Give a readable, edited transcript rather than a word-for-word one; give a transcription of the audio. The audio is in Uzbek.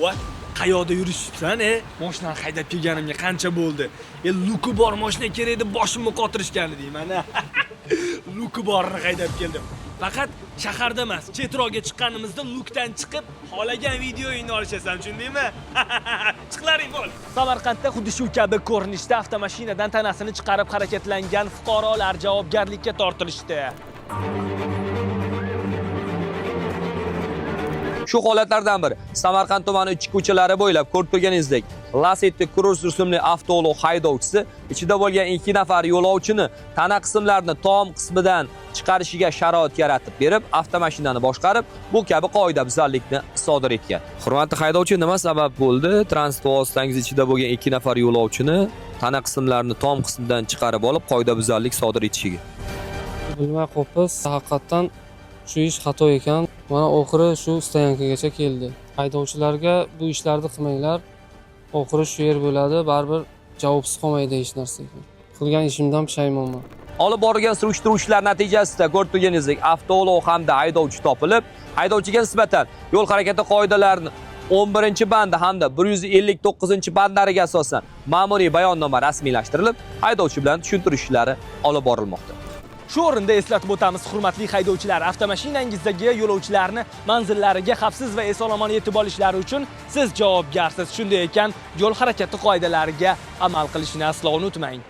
Va qayoqda yurishibsan, Mashinani haydab kelganimga qancha bo'ldi? Luki bor mashina kerak deb boshimni qotirishgan edim, mana. Luki borni haydab keldim. Faqat shaharda emas, chetroqga chiqqanimizda Lukdan chiqib, xolagan videoyingni olishasan, tushundingmi? Chiqlaring bo'l. Samarqandda xuddi shu kabi ko'rinishda avtomashinadan tanasini chiqarib harakatlangan fuqarolar javobgarlikka tortilishdi. Shu holatlardan biri Samarqand tumani ichki ko'chalari bo'ylab ko'rib turganingizdek, Lacetti Cruze rusumli avtoulov haydovchisi ichida bo'lgan 2 nafar yo'lovchini tana qismlarini tom qismidan chiqarishiga sharoit yaratib berib, avtomashinani boshqarib, bu kabi qoidabuzarlikni sodir etgan. Hurmatli haydovchi, nima sabab bo'ldi? Transport vositangiz ichida bo'lgan 2 nafar yo'lovchini tana qismlarini tom qismidan chiqarib olib, qoidabuzarlik sodir etishiga. Bilmay qopmiz, haqiqatan shu ish xato ekan. Mana oxiri shu stoyankagacha keldi. Haydovchilarga bu ishlarni qilmanglar. Oxiri shu yer bo'ladi, baribir javobsiz qolmaydi hech narsaga. Qilgan ishimdan pushaymonman. Olib borilgan surishtiruvchilar natijasida ko'rib turganingizdek, avtoulov hamda haydovchi topilib, haydovchiga nisbatan yo'l harakati qoidalarining 11-bandi hamda 159-bandlariga asosan ma'muriy bayonnoma rasmiylashtirilib, haydovchi bilan tushuntirish ishlari olib borilmoqda. Shu o'rinda eslatib o'tamiz, hurmatli haydovchilar, avtomashinangizdagi yo'lovchilarni manzillariga xavfsiz va eson-omon yetib olishlari uchun siz javobgarsiz. Shunday ekan, yo'l harakati qoidalariga amal qilishni aslo unutmang.